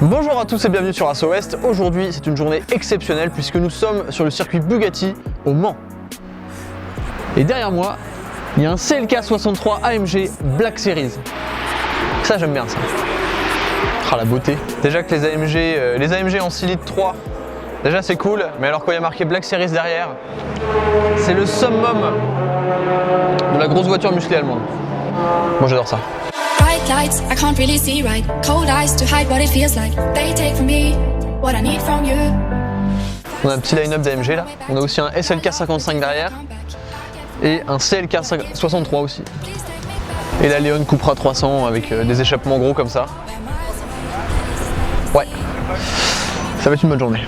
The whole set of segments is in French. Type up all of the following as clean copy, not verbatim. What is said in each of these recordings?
Bonjour à tous et bienvenue sur Asso West. Aujourd'hui c'est une journée exceptionnelle puisque nous sommes sur le circuit Bugatti au Mans. Et derrière moi, il y a un CLK 63 AMG Black Series. Ça j'aime bien ça. Ah la beauté. Déjà que les AMG en 6 litres 3, déjà c'est cool, mais alors quand il y a marqué Black Series derrière, c'est le summum de la grosse voiture musclée allemande. Moi j'adore ça. Bright lights, I can't really see right. Cold eyes to hide what it feels like. They take from me what I need from you. On a un petit line-up d'AMG là. On a aussi un SLK 55 derrière et un CLK 63 aussi. Et la Leon Cupra 300 avec des échappements gros comme ça. Ouais, ça va être une bonne journée.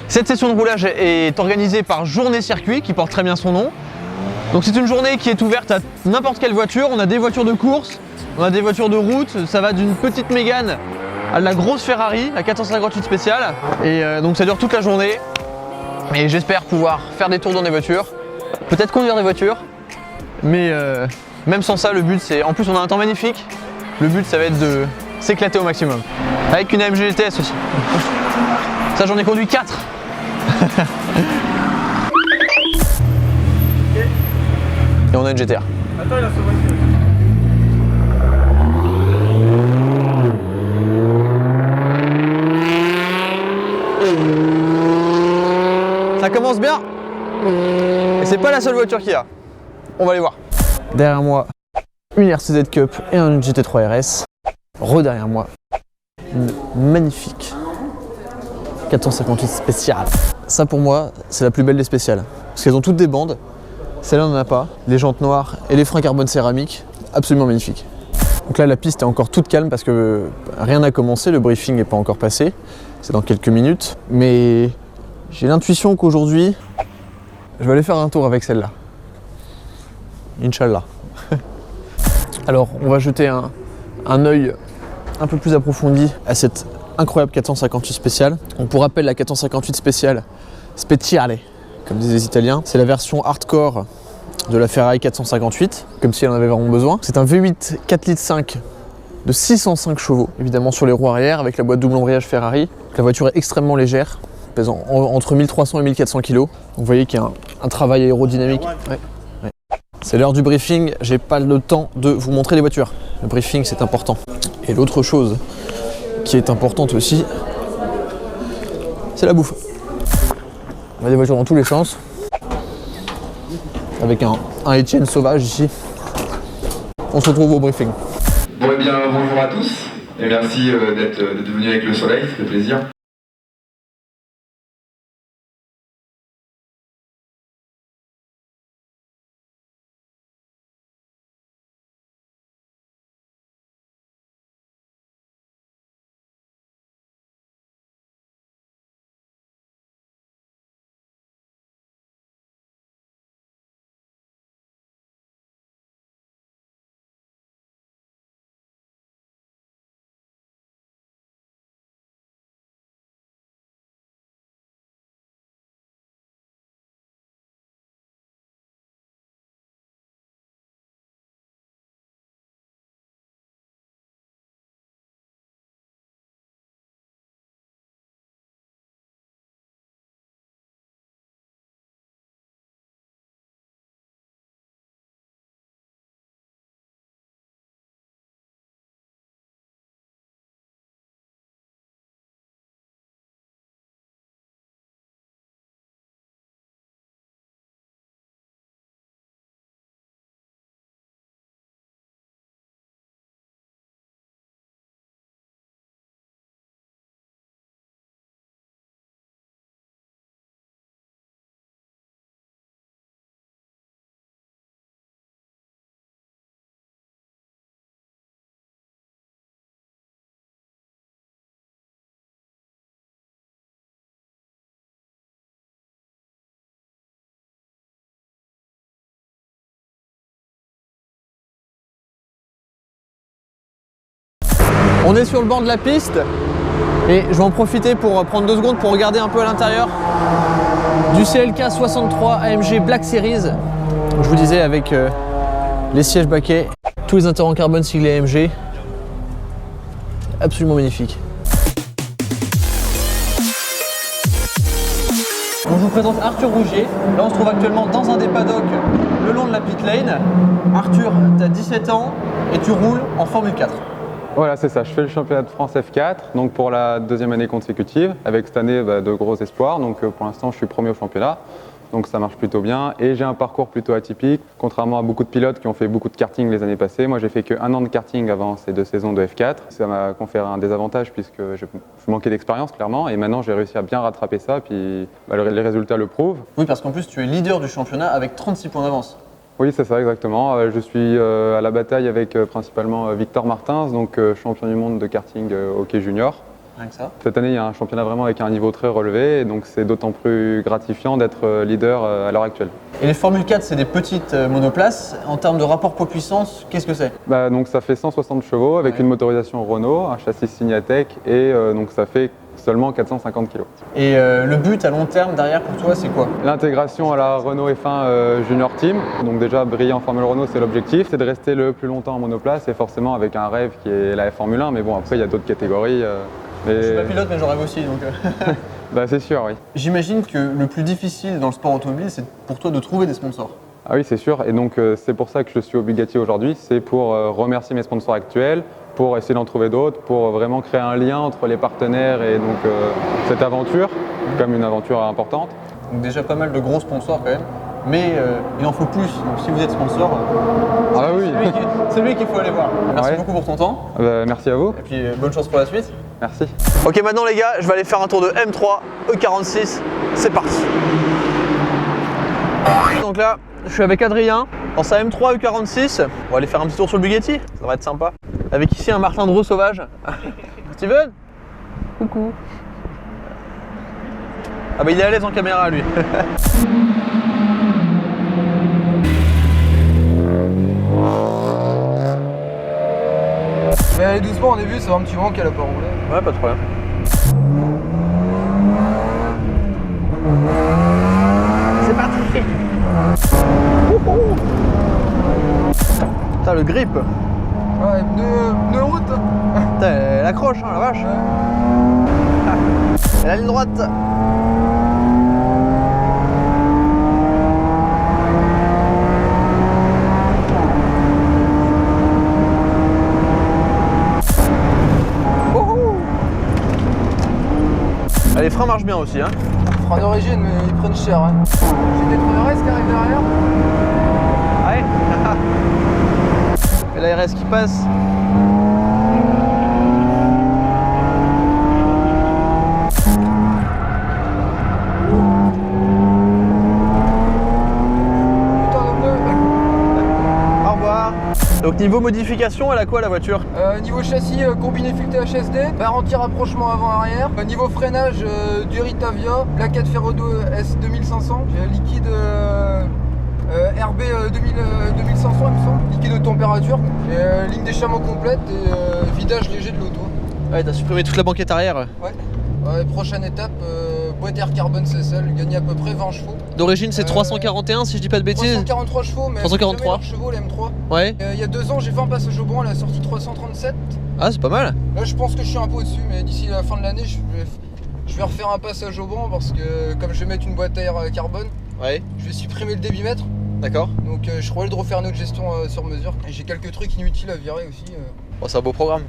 Cette session de roulage est organisée par Journée Circuit qui porte très bien son nom. Donc c'est une journée qui est ouverte à n'importe quelle voiture. On a des voitures de course, on a des voitures de route, ça va d'une petite Mégane à la grosse Ferrari, la 458 spéciale. Et donc ça dure toute la journée. Et j'espère pouvoir faire des tours dans des voitures, peut-être conduire des voitures. Mais même sans ça, le but c'est... En plus on a un temps magnifique. Le but ça va être de s'éclater au maximum. Avec une AMG GTS aussi. Ça j'en ai conduit 4. Et on a une GTR. Attends, il a sa voiture. Ça commence bien. Et c'est pas la seule voiture qu'il y a. On va aller voir. Derrière moi, une RCZ Cup et un GT3 RS. Derrière moi, une magnifique 458 spéciale. Ça pour moi, c'est la plus belle des spéciales. Parce qu'elles ont toutes des bandes. Celle-là n'en a pas. Les jantes noires et les freins carbone céramique, absolument magnifiques. Donc là, la piste est encore toute calme parce que rien n'a commencé, le briefing n'est pas encore passé. C'est dans quelques minutes. Mais j'ai l'intuition qu'aujourd'hui, je vais aller faire un tour avec celle-là. Inch'Allah. Alors, on va jeter un œil un peu plus approfondi à cette incroyable 458 spéciale. Donc pour rappel, la 458 spéciale, comme disent les Italiens, c'est la version hardcore de la Ferrari 458, comme si elle en avait vraiment besoin. C'est un V8 4,5 litres de 605 chevaux, évidemment sur les roues arrière, avec la boîte double embrayage Ferrari. La voiture est extrêmement légère, pesant entre 1300 et 1400 kg. Donc vous voyez qu'il y a un travail aérodynamique. Ouais. C'est l'heure du briefing, j'ai pas le temps de vous montrer les voitures. Le briefing c'est important. Et l'autre chose qui est importante aussi, c'est la bouffe. On a des voitures dans tous les sens. Avec un Etienne sauvage ici. On se retrouve au briefing. Bon et bien bonjour à tous et merci d'être venus avec le soleil, ça fait plaisir. On est sur le bord de la piste et je vais en profiter pour prendre 2 secondes pour regarder un peu à l'intérieur du CLK 63 AMG Black Series. Je vous disais avec les sièges baquets, tous les intérieurs en carbone siglés AMG. Absolument magnifique. Donc, je vous présente Arthur Rougier. Là on se trouve actuellement dans un des paddocks le long de la pit lane. Arthur, tu as 17 ans et tu roules en Formule 4. Voilà, c'est ça. Je fais le championnat de France F4 donc pour la 2e année consécutive, avec cette année de gros espoirs. Donc pour l'instant, je suis premier au championnat, donc ça marche plutôt bien. Et j'ai un parcours plutôt atypique, contrairement à beaucoup de pilotes qui ont fait beaucoup de karting les années passées. Moi, j'ai fait que 1 an de karting avant ces 2 saisons de F4. Ça m'a conféré un désavantage puisque je manquais d'expérience clairement. Et maintenant, j'ai réussi à bien rattraper ça. Puis les résultats le prouvent. Oui, parce qu'en plus, tu es leader du championnat avec 36 points d'avance. Oui, c'est ça, exactement. Je suis à la bataille avec principalement Victor Martins, donc champion du monde de karting hockey junior. Rien que ça. Cette année, il y a un championnat vraiment avec un niveau très relevé, et donc c'est d'autant plus gratifiant d'être leader à l'heure actuelle. Et les Formule 4, c'est des petites monoplaces. En termes de rapport poids-puissance, qu'est-ce que c'est? Donc ça fait 160 chevaux avec une motorisation Renault, un châssis Signatec, et donc ça fait seulement 450 kg. Et le but à long terme derrière pour toi, c'est quoi? L'intégration à la Renault F1 Junior Team. Donc déjà, briller en Formule Renault, c'est l'objectif. C'est de rester le plus longtemps en monoplace, et forcément avec un rêve qui est la Formule 1. Mais bon, après, il y a d'autres catégories. Je suis pas pilote, mais j'en rêve aussi. Donc c'est sûr, oui. J'imagine que le plus difficile dans le sport automobile, c'est pour toi de trouver des sponsors. Ah oui, c'est sûr. Et donc, c'est pour ça que je suis au Bugatti aujourd'hui. C'est pour remercier mes sponsors actuels, pour essayer d'en trouver d'autres, pour vraiment créer un lien entre les partenaires et donc cette aventure, comme une aventure importante. Donc déjà pas mal de gros sponsors quand même, mais il en faut plus. Donc si vous êtes sponsor, c'est lui qu'il faut aller voir. Merci beaucoup pour ton temps. Merci à vous. Et puis bonne chance pour la suite. Merci. Ok, maintenant les gars, je vais aller faire un tour de M3 E46. C'est parti. Donc là, je suis avec Adrien dans sa M3 E46. On va aller faire un petit tour sur le Bugatti, ça va être sympa. Avec ici un Martin Dreux sauvage. Steven. Coucou. Ah bah il est à l'aise en caméra lui. Mais allez doucement au début, ça va un petit moment qu'elle a pas roulé. Ouais, pas de problème. C'est parti. Putain, le grip. Ouais, pneu route. Putain, elle accroche, hein, la vache. Ouais. Et la ligne droite. Les freins marchent bien aussi, hein. Frein d'origine, mais ils prennent cher. Hein. J'ai des freins RS qui arrivent derrière. Ouais. Et la RS qui passe. Putain de pneu. Au revoir. Donc niveau modification, elle a quoi la voiture? Niveau châssis, combiné full HSD, barre anti-rapprochement avant-arrière. Niveau freinage, du Ritavia, plaquette Ferrodo S 2500, liquide RB 2500 il me semble, liquide de température, et, ligne d'échappement complète et vidage léger de l'auto. Ouais, t'as supprimé toute la banquette arrière. Ouais. Prochaine étape, boîte air carbone CSL, gagner à peu près 20 chevaux. D'origine c'est 341 si je dis pas de bêtises. 343 chevaux, mais 343 chevaux la M3. Ouais. Il y a 2 ans, j'ai fait un passage au banc à la sortie 337. Ah, c'est pas mal. Là, je pense que je suis un peu au-dessus, mais d'ici la fin de l'année, je vais refaire un passage au banc parce que comme je vais mettre une boîte à air carbone, Ouais. je vais supprimer le débitmètre. D'accord. Donc je suis obligé de refaire une autre gestion sur mesure. Et j'ai quelques trucs inutiles à virer aussi. Bon, c'est un beau programme.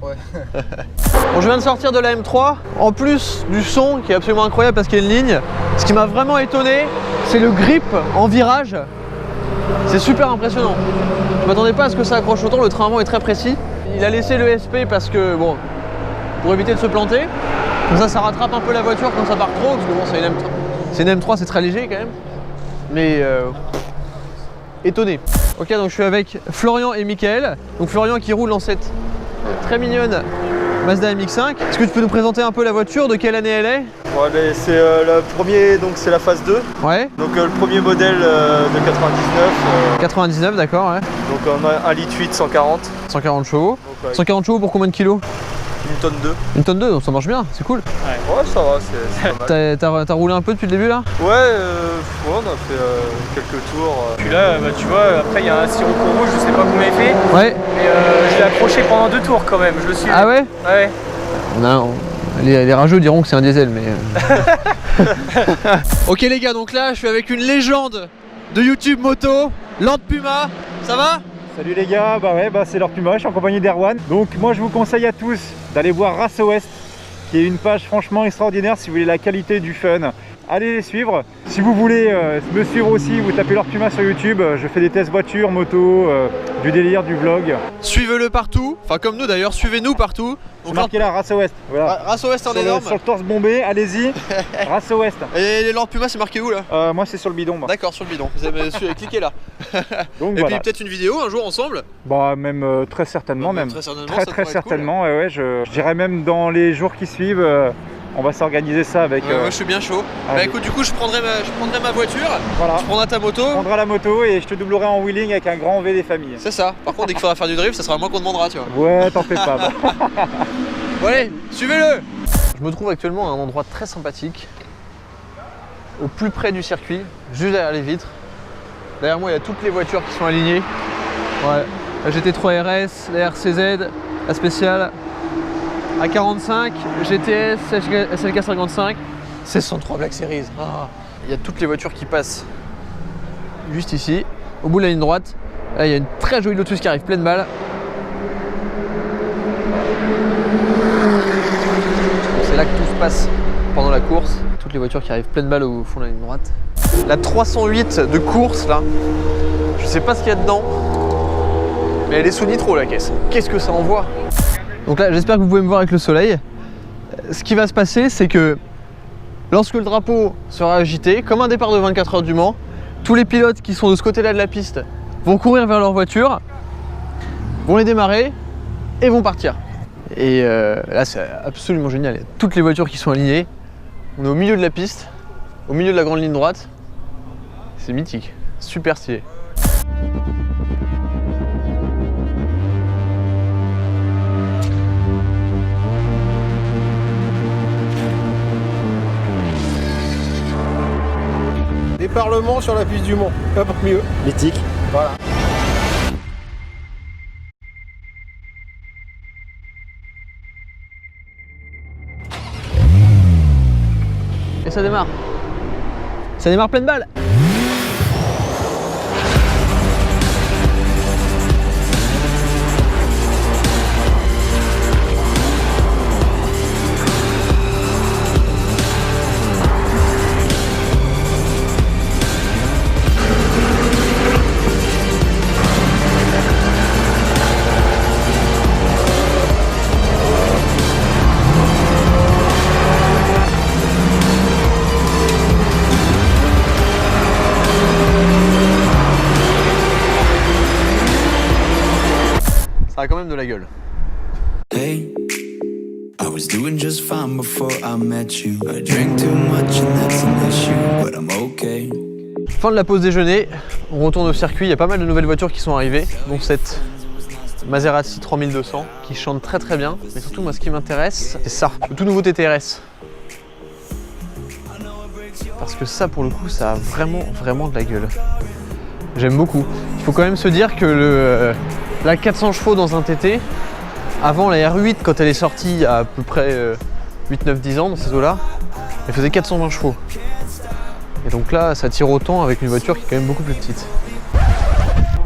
Ouais. Bon, je viens de sortir de la M3. En plus du son qui est absolument incroyable parce qu'il y a une ligne, ce qui m'a vraiment étonné, c'est le grip en virage. C'est super impressionnant. Je m'attendais pas à ce que ça accroche autant, le train avant est très précis. Il a laissé le SP parce que, bon, pour éviter de se planter. Comme ça rattrape un peu la voiture quand ça part trop, parce que bon, c'est une M3, c'est très léger quand même. Mais étonné. Ok, donc je suis avec Florian et Mickaël. Donc Florian qui roule dans cette très mignonne Mazda MX-5. Est-ce que tu peux nous présenter un peu la voiture, de quelle année elle est? Ouais, ben, c'est le premier, donc c'est la phase 2. Ouais. Donc le premier modèle de 99. 99, d'accord, ouais. Donc on a 1,8 litre 140. 140 chevaux. Donc Ouais. 140 chevaux pour combien de kilos? Une tonne 2. Une tonne 2, donc ça marche bien, c'est cool. Ouais, ça va, c'est pas mal. T'as roulé un peu depuis le début là? Ouais, on a fait quelques tours. Puis là, bah, tu vois, après il y a un sirocco rouge, je sais pas combien il fait, Ouais. mais je l'ai accroché pendant 2 tours quand même, je le suis. Ah ouais? Ouais. Les rageux diront que c'est un diesel, mais. Ok les gars, donc là je suis avec une légende de YouTube moto, Land Puma. Ça va? Salut les gars, c'est Lord Puma, je suis en compagnie d'Erwan. Donc moi je vous conseille à tous d'aller voir Race West, qui est une page franchement extraordinaire si vous voulez la qualité du fun. Allez les suivre. Si vous voulez me suivre aussi, vous tapez Lord Puma sur YouTube, je fais des tests voitures, moto, du délire, du vlog. Suivez-le partout, enfin comme nous d'ailleurs, suivez-nous partout. C'est marqué là, Race West. Voilà. Race West en énorme. Sur le torse bombé, allez-y, Race West. Et les Land Puma c'est marqué où là? Moi c'est sur le bidon. Moi. D'accord, sur le bidon. Vous avez cliquez là. Donc, et voilà. puis peut-être une vidéo un jour ensemble. Bah même très certainement même. Très certainement. Très certainement. Cool. Ouais, je dirais même dans les jours qui suivent. On va s'organiser ça avec. Moi je suis bien chaud. Bah écoute, du coup je prendrai ma voiture, voilà. Tu prendras ta moto. Tu prendras la moto et je te doublerai en wheeling avec un grand V des familles. C'est ça. Par contre dès qu'il faudra faire du drift, ça sera moi qu'on demandera, tu vois. Ouais, t'en fais pas. Bon allez, suivez-le. Je me trouve actuellement à un endroit très sympathique, au plus près du circuit, juste derrière les vitres. Derrière moi il y a toutes les voitures qui sont alignées. Ouais. La GT3 RS, la RCZ, la spéciale. A45, GTS, SLK 55, C103 Black Series. Ah. Il y a toutes les voitures qui passent juste ici, au bout de la ligne droite. Là, il y a une très jolie Lotus qui arrive pleine balle. C'est là que tout se passe pendant la course. Toutes les voitures qui arrivent pleine balle au fond de la ligne droite. La 308 de course là, je sais pas ce qu'il y a dedans, mais elle est sous nitro la caisse. Qu'est-ce que ça envoie? Donc là, j'espère que vous pouvez me voir avec le soleil. Ce qui va se passer, c'est que lorsque le drapeau sera agité, comme un départ de 24 heures du Mans, tous les pilotes qui sont de ce côté-là de la piste vont courir vers leur voiture, vont les démarrer et vont partir. Et là, c'est absolument génial. Il y a toutes les voitures qui sont alignées. On est au milieu de la piste, au milieu de la grande ligne droite. C'est mythique, super stylé. Des parlements sur la piste du Mans, pas pour mieux. Mythique. Voilà. Et ça démarre. Ça démarre pleine balle. Ça a quand même de la gueule. Hey, I was doing just fine before I met you. I drink too much and that's an issue, but I'm okay. Fin de la pause déjeuner, on retourne au circuit, il y a pas mal de nouvelles voitures qui sont arrivées, dont cette Maserati 3200 qui chante très très bien. Mais surtout moi ce qui m'intéresse, c'est ça, le tout nouveau TTRS. Parce que ça pour le coup, ça a vraiment de la gueule. J'aime beaucoup. Il faut quand même se dire que la 400 chevaux dans un TT, avant la R8 quand elle est sortie il y a à peu près 8, 9, 10 ans dans ces eaux-là, elle faisait 420 chevaux. Et donc là, ça tire autant avec une voiture qui est quand même beaucoup plus petite.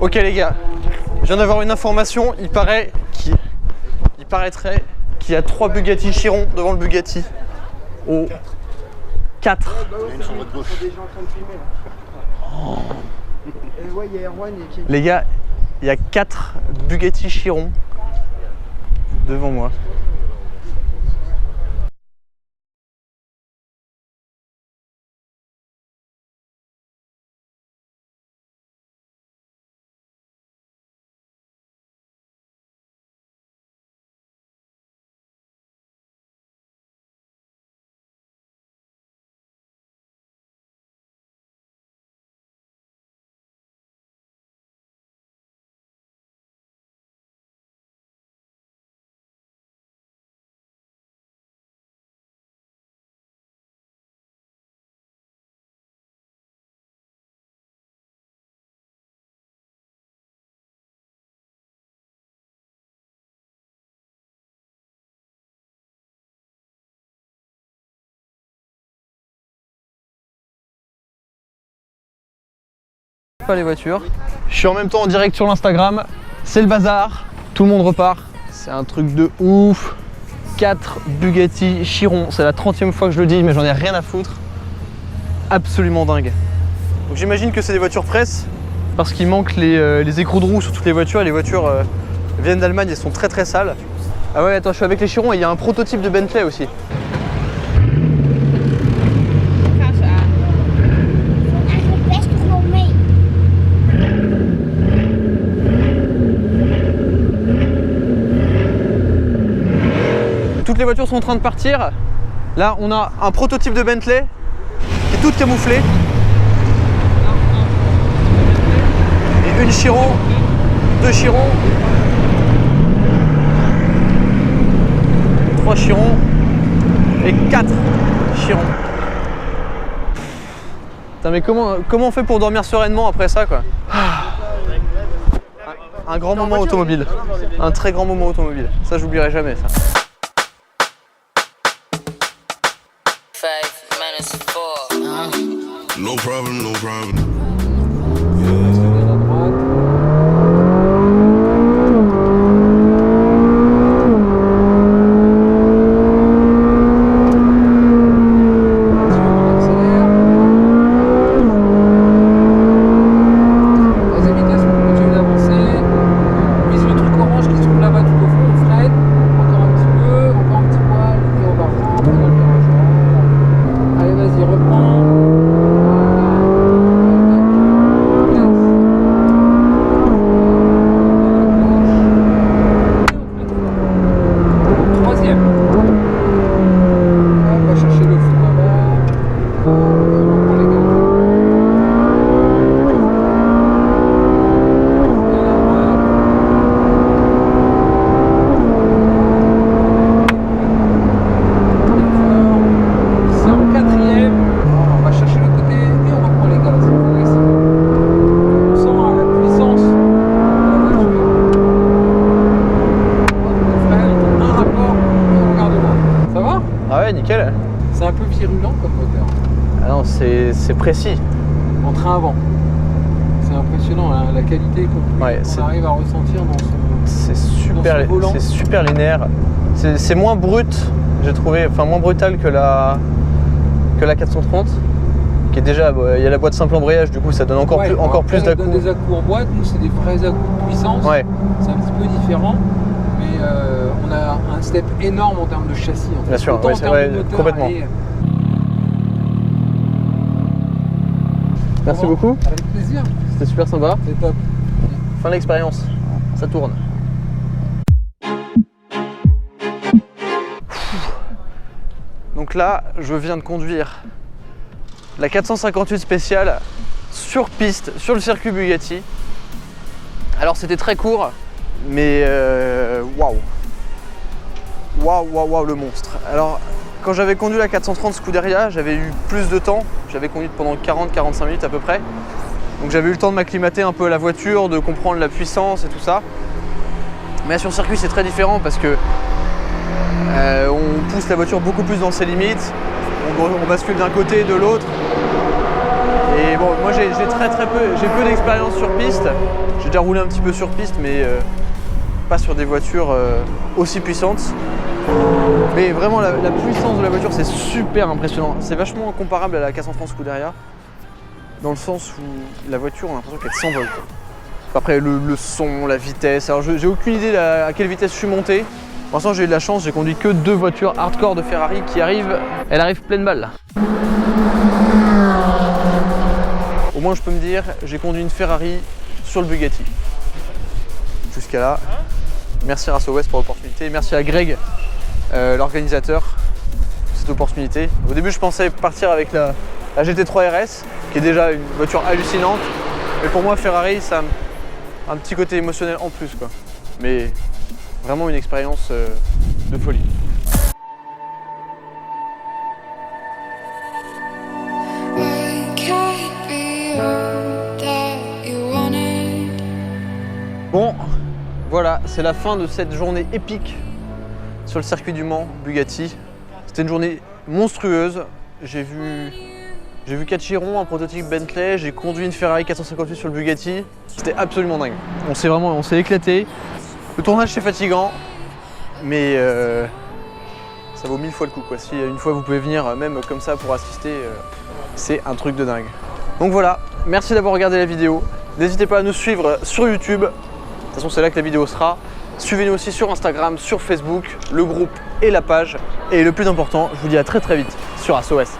Ok les gars, je viens d'avoir une information, il paraîtrait qu'il y a 3 Bugatti Chiron devant le Bugatti. Au 4. Oh. Les gars, il y a 4 Bugatti Chiron devant moi. pas les voitures. Je suis en même temps en direct sur l'Instagram. C'est le bazar. Tout le monde repart. C'est un truc de ouf. 4 Bugatti Chiron. C'est la 30e fois que je le dis, mais j'en ai rien à foutre. Absolument dingue. Donc j'imagine que c'est des voitures presse parce qu'il manque les écrous de roue sur toutes les voitures. Et les voitures viennent d'Allemagne, elles sont très très sales. Ah ouais, attends, je suis avec les Chirons et il y a un prototype de Bentley aussi. Toutes les voitures sont en train de partir. Là, on a un prototype de Bentley qui est toute camouflée. Et une Chiron, 2 Chirons, 3 Chirons et 4 Chirons. Putain, mais comment on fait pour dormir sereinement après ça, quoi? Un grand moment automobile. Un très grand moment automobile. Ça, j'oublierai jamais, ça. 5 minutes 4. No problem, no problem. Nickel. C'est un peu virulent comme moteur. Ah non, c'est précis. En train avant. C'est impressionnant hein, la qualité qu'on arrive à ressentir dans son volant. C'est super linéaire. C'est moins brut, j'ai trouvé, enfin moins brutal que la 430. Qui est déjà, il y a la boîte simple embrayage, du coup ça donne encore plus d'à-coups. Des à-coups en boîte, nous c'est des vrais à-coups de puissance. Ouais. C'est un petit peu différent. Mais on a un step énorme en termes de châssis. En fait. Bien sûr, ouais, c'est vrai, complètement. Merci beaucoup. Avec plaisir. C'était super sympa. C'est top. Fin de l'expérience. Ça tourne. Donc là, je viens de conduire la 458 spéciale sur piste, sur le circuit Bugatti. Alors c'était très court, mais waouh, le monstre. Alors quand j'avais conduit la 430 Scuderia, j'avais eu plus de temps. J'avais conduit pendant 40-45 minutes à peu près. Donc j'avais eu le temps de m'acclimater un peu à la voiture, de comprendre la puissance et tout ça. Mais sur circuit c'est très différent parce que on pousse la voiture beaucoup plus dans ses limites. On bascule d'un côté, de l'autre. Et bon, moi j'ai peu d'expérience sur piste. J'ai déjà roulé un petit peu sur piste, mais pas sur des voitures aussi puissantes. Mais vraiment la puissance de la voiture c'est super impressionnant. C'est vachement comparable à la 430 Scuderia, dans le sens où la voiture on a l'impression qu'elle s'envole. Après le son, la vitesse, alors j'ai aucune idée à quelle vitesse je suis monté. Pour l'instant j'ai eu de la chance, j'ai conduit que 2 voitures hardcore de Ferrari qui arrivent, elle arrive pleine balle là. Au moins je peux me dire, j'ai conduit une Ferrari sur le Bugatti. Jusqu'à là, merci Race West pour l'opportunité, merci à Greg, l'organisateur, pour cette opportunité. Au début je pensais partir avec la GT3 RS, qui est déjà une voiture hallucinante, mais pour moi Ferrari ça a un petit côté émotionnel en plus quoi. Mais vraiment une expérience de folie. Bon, voilà, c'est la fin de cette journée épique sur le circuit du Mans Bugatti. C'était une journée monstrueuse. J'ai vu J'ai vu 4 chirons, un prototype Bentley, j'ai conduit une Ferrari 458 sur le Bugatti. C'était absolument dingue. On s'est éclaté. Le tournage c'est fatigant, mais ça vaut 1000 fois le coup quoi. Si une fois vous pouvez venir même comme ça pour assister, c'est un truc de dingue. Donc voilà, merci d'avoir regardé la vidéo. N'hésitez pas à nous suivre sur YouTube. De toute façon c'est là que la vidéo sera. Suivez-nous aussi sur Instagram, sur Facebook, le groupe et la page. Et le plus important, je vous dis à très vite sur ASOS.